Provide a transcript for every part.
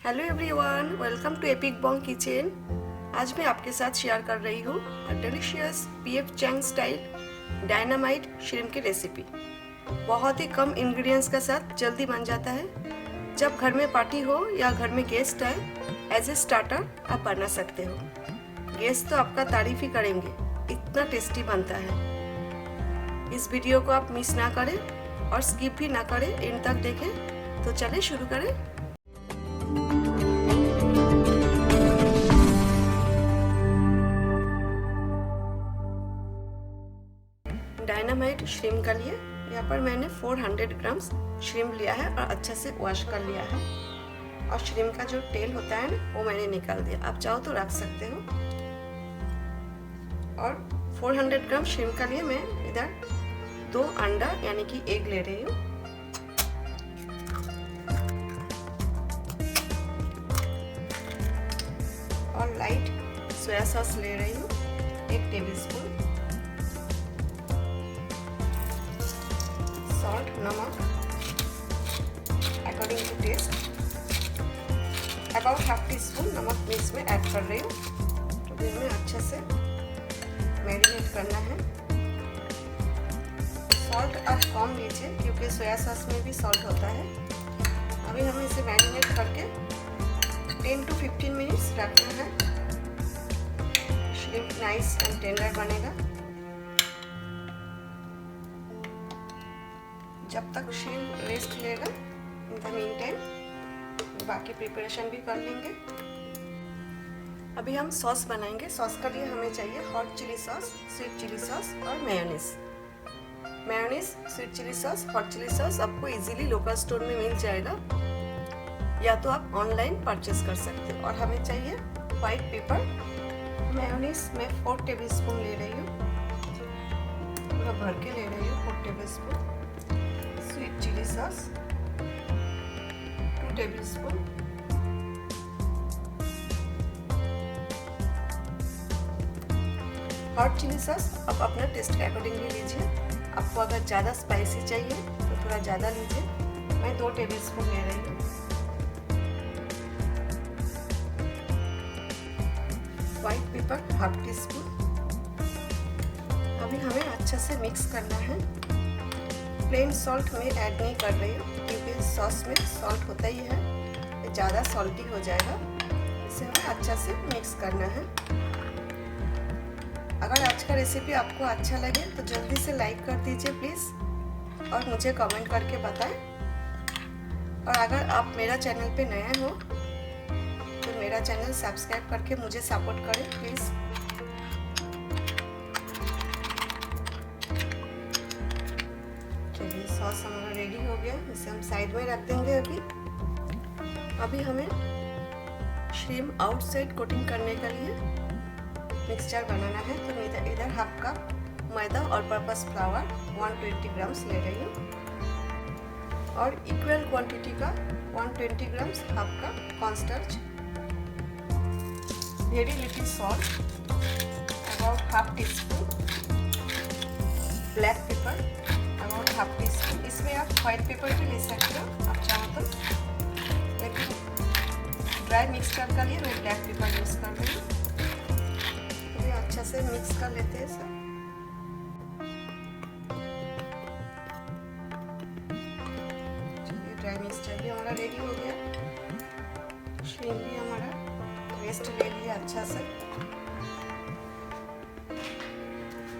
Hello everyone, welcome to Epic Bong Kitchen. आज मैं आपके साथ शेयर कर रही हूँ delicious PF Chang style dynamite shrimp की रेसिपी। बहुत ही कम इंग्रेडिएंट्स के साथ जल्दी बन जाता है। जब घर में पार्टी हो या घर में गेस्ट आए, एज ए स्टार्टर आप बना सकते हो। गेस्ट तो आपका तारीफ ही करेंगे, इतना टेस्टी बनता है। इस वीडियो को आप मिस ना करें और स्किप भी ना करें, एंड तक देखें। तो चलिए शुरू करें। डायनामाइट श्रिम्प के लिए यहाँ पर मैंने 400 ग्राम्स श्रिम्प लिया है और अच्छा से वॉश कर लिया है। और श्रिम्प का जो टेल होता है ना, वो मैंने निकाल दिया। आप चाहो तो रख सकते हो। और 400 ग्राम श्रिम्प के लिए मैं इधर 2 अंडा यानी कि एग ले रही हूँ। और लाइट सोया सॉस ले रही हूँ 1 टेबलस्पून। सॉल्ट, नमक according to taste. About half teaspoon नमक मैं इसमें ऐड कर रही हूँ। तो फिर में अच्छे से मैरिनेट करना है। सॉल्ट आप कम लीजिए क्योंकि सोया सॉस में भी सॉल्ट होता है। अभी हमें इसे मैरिनेट करके 10 to 15 मिनट्स रखना है। श्रिम्प नाइस एंड टेंडर बनेगा। जब तक श्रिम्प रेस्ट लेगा, इन द मीन टाइम बाकी प्रिपरेशन भी कर लेंगे। अभी हम सॉस बनाएंगे। सॉस के लिए हमें चाहिए hot chilli sauce, sweet chilli sauce और mayonnaise. Mayonnaise, sweet chilli sauce, hot chilli sauce आपको इजीली लोकल स्टोर में मिल जाएगा, या तो आप ऑनलाइन परचेज कर सकते हो। और हमें चाहिए व्हाइट पेपर। मेयोनीज मैं 4 टेबलस्पून ले रही हूँ, पूरा भर के ले रही हूँ 4 tablespoon. Sweet chilli sauce 2 tablespoon. Hot chilli sauce आप अपना टेस्ट के अकॉर्डिंगली लीजिए। आपको अगर ज़्यादा स्पाइसी चाहिए तो थोड़ा ज़्यादा लीजिए। मैं 2 टेबलस्पून ले रही हूँ। White paper half tea spoon. अभी हमें अच्छे से मिक्स करना है। प्लेन सॉल्ट मैं ऐड नहीं कर रही हूँ क्योंकि सॉस में सॉल्ट होता ही है, ये ज़्यादा सॉल्टी हो जाएगा। इसे हमें अच्छा से मिक्स करना है। अगर आज का रेसिपी आपको अच्छा लगे तो जल्दी से लाइक कर दीजिए प्लीज़, और मुझे कमेंट करके बताएं। और अगर आप मेरा चैनल पे नए हो तो मेरा चैनल सब्सक्राइब करके मुझे सपोर्ट करें प्लीज़। सॉस हमारा रेडी हो गया, इसे हम साइड में रख देंगे। अभी हमें श्रिम्प आउटसाइड कोटिंग करने के लिए मिक्सचर बनाना है। तो इधर हाफ कप मैदा और पर्पस फ्लावर 120 ग्राम्स ले रही हूँ। और इक्वल क्वांटिटी का 120 grams half cup cornstarch, very little salt, about half tea spoon black pepper, about half tea spoon. इसमें आप व्हाइट पेपर भी ले सकते हो आप चाहो तो, लेकिन ड्राई मिक्सचर के लिए मैं ब्लैक पेपर यूज़ कर रही हूँ। तो ये अच्छा से मिक्स कर लेते हैं सब। चलिए, ड्राई मिक्सचर भी हमारा रेडी हो गया। श्रिम्प भी हमारा रेस्ट ले लिया अच्छा से।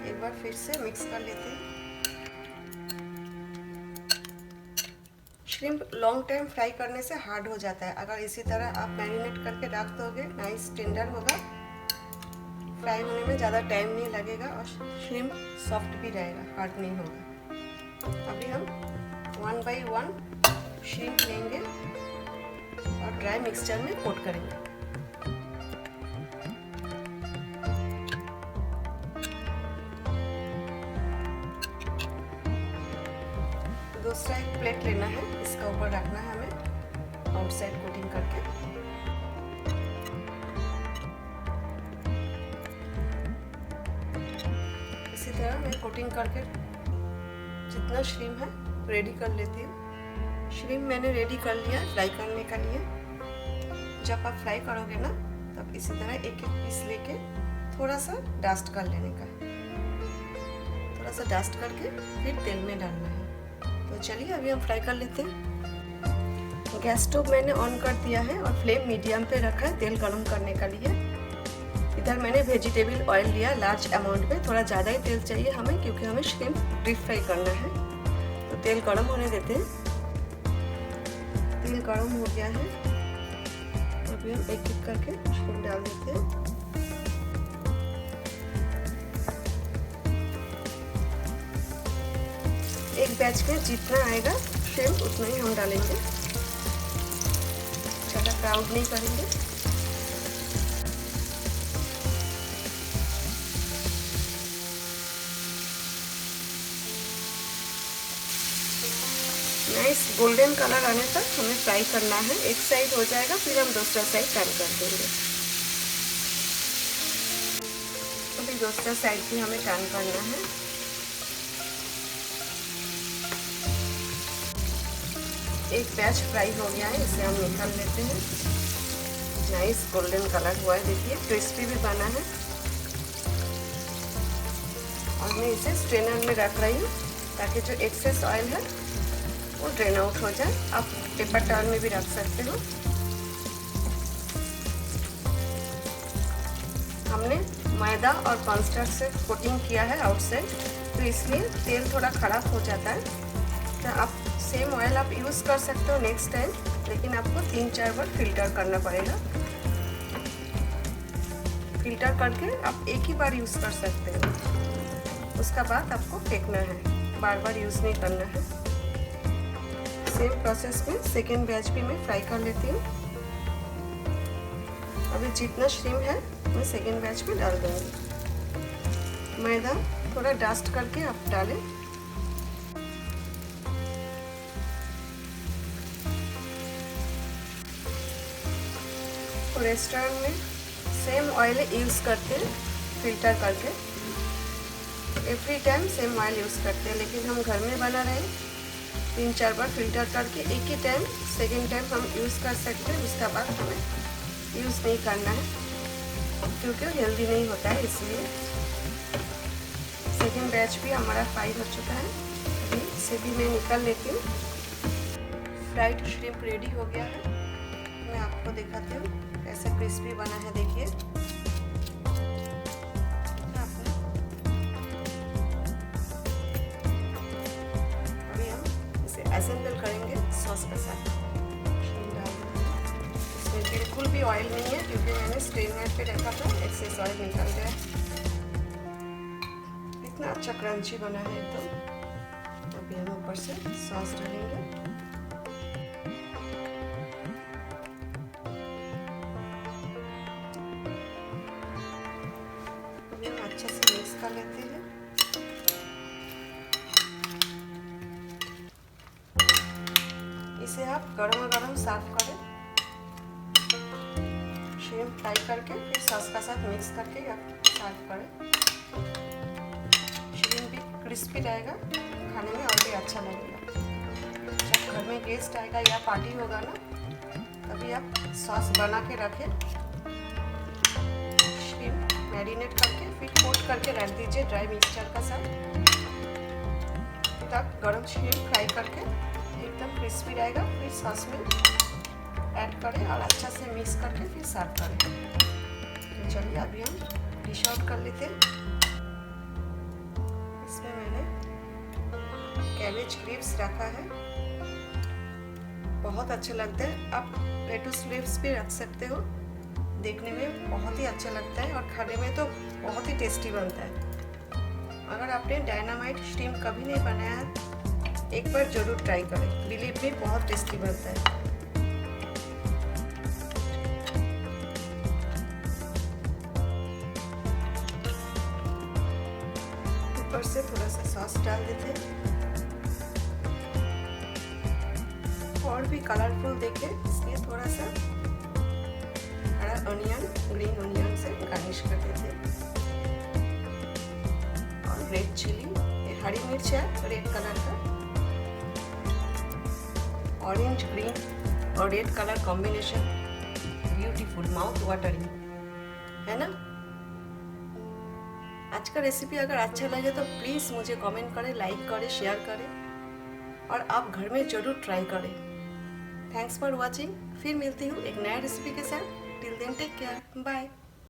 एक बार फिर से मिक्स कर लेते हैं। श्रिम्प लॉन्ग टाइम फ्राई करने से हार्ड हो जाता है। अगर इसी तरह आप मैरिनेट करके रख दोगे, नाइस टेंडर होगा, फ्राई होने में ज़्यादा टाइम नहीं लगेगा और श्रिम्प सॉफ्ट भी रहेगा, हार्ड नहीं होगा। अभी हम 1 by 1 श्रिम्प लेंगे और ड्राई मिक्सचर में कोट करेंगे। दूसरा एक प्लेट लेना है, इसका ऊपर रखना है हमें आउटसाइड कोटिंग करके। इसी तरह मैं कोटिंग करके जितना श्रिम्प है रेडी कर लेती हूँ। श्रिम्प मैंने रेडी कर लिया फ्राई करने के लिए। जब आप फ्राई करोगे ना तब इसी तरह एक एक पीस लेके थोड़ा सा डस्ट कर लेने का, थोड़ा सा डस्ट करके फिर तेल में डालना है। तो चलिए अभी हम फ्राई कर लेते हैं। गैस स्टोव मैंने ऑन कर दिया है और फ्लेम मीडियम पे रखा है तेल गरम करने के लिए। इधर मैंने वेजिटेबल ऑयल लिया लार्ज अमाउंट में, थोड़ा ज़्यादा ही तेल चाहिए हमें क्योंकि हमें श्रिम्प डीप फ्राई करना है। तो तेल गरम होने देते हैं। तेल गरम हो गया है, अभी हम एक एक करके श्रिम्प डाल देते हैं। एक बैच में जितना आएगा श्रिम्प उतना ही हम डालेंगे, ज़्यादा क्राउड नहीं करेंगे। नाइस गोल्डन कलर आने तक हमें फ्राई करना है। एक साइड हो जाएगा फिर हम दूसरा साइड टर्न कर देंगे। अभी दूसरा साइड भी हमें टर्न करना है। एक बैच फ्राई हो गया है, इसे हम निकाल लेते हैं। नाइस गोल्डन कलर हुआ है, देखिए क्रिस्पी भी बना है। और मैं इसे स्ट्रेनर में रख रही हूँ ताकि जो एक्सेस ऑयल है वो ड्रेन आउट हो जाए। आप पेपर टॉवल में भी रख सकते हो। हमने मैदा और कॉर्नस्टार्च से कोटिंग किया है आउटसाइड, तो इसलिए तेल थोड़ा खराब हो जाता है। तो आप सेम ऑयल आप यूज़ कर सकते हो नेक्स्ट टाइम, लेकिन आपको 3-4 बार फिल्टर करना पड़ेगा। फिल्टर करके आप एक ही बार यूज़ कर सकते हो, उसका बाद आपको फेंकना है, बार बार यूज़ नहीं करना है। सेम प्रोसेस में सेकेंड बैच भी मैं फ्राई कर लेती हूँ। अभी जितना श्रिम्प है मैं सेकेंड बैच में डाल दूँगी। मैदा थोड़ा डस्ट करके आप डालें। तो रेस्टोरेंट में सेम ऑयल यूज़ करते हैं फिल्टर करके, every time same oil use करते हैं, लेकिन हम घर में बना रहे हैं 3-4 बार फिल्टर करके एक ही टाइम सेकेंड टाइम हम यूज़ कर सकते हैं। उसका बाद हमें यूज़ नहीं करना है क्योंकि हेल्दी नहीं होता है, इसलिए। सेकेंड बैच भी हमारा फ्राई हो चुका है, अभी इसे भी मैं निकाल लेती हूँ। फ्राइड श्रिम्प रेडी हो गया है, मैं आपको दिखाती हूँ कैसा क्रिस्पी बना है, देखिए। असेंबल करेंगे सॉस के साथ। इसमें बिल्कुल भी ऑयल नहीं है क्योंकि मैंने स्ट्रेनर पे रखा था, एक्सेस ऑयल निकल गया। इतना अच्छा क्रंची बना है एकदम। अभी हम ऊपर से सॉस डालेंगे। अभी हम अच्छे से मिक्स कर लेते हैं। इसे आप गरम गरम सर्व करें, श्रिम्प फ्राई करके फिर सॉस का साथ मिक्स करके आप सर्व करें। श्रिम्प भी क्रिस्पी रहेगा, खाने में और भी अच्छा लगेगा। जब घर में गेस्ट आएगा या पार्टी होगा ना, तभी आप सॉस बना के रखें, श्रिम्प मैरिनेट करके फिर कोट करके रख दीजिए ड्राई मिक्सचर का साथ। फिर आप गरम श्रिम्प फ्राई करके एकदम क्रिस्पी रहेगा, फिर सॉस में ऐड करें और अच्छा से मिक्स करके फिर सर्व करें। तो चलिए अभी हम डिश आउट कर लेते हैं। इसमें मैंने कैबेज लीव्स रखा है, बहुत अच्छा लगता है। आप लेटुस लीव्स भी रख सकते हो, देखने में बहुत ही अच्छा लगता है और खाने में तो बहुत ही टेस्टी बनता है। अगर आपने डायनामाइट श्रिम्प कभी नहीं बनाया है, एक बार जरूर ट्राई करें, बिलीव मी बहुत टेस्टी बनता है। ऊपर से थोड़ा सा सॉस डाल देते हैं और भी कलरफुल देखे, इसलिए थोड़ा सा हरा ऑनियन, ग्रीन ऑनियन से गार्निश कर देते हैं। और रेड चिली, ये हरी मिर्च है रेड कलर का, ऑरेंज ग्रीन और red colour combination beautiful, mouth watering, है ना। आज का रेसिपी अगर अच्छा लगे तो प्लीज़ मुझे कमेंट करें, लाइक करें, शेयर करें और आप घर में ज़रूर ट्राई करें। Thanks for watching. फिर मिलती हूँ एक नया रेसिपी के साथ। Till then take care, bye.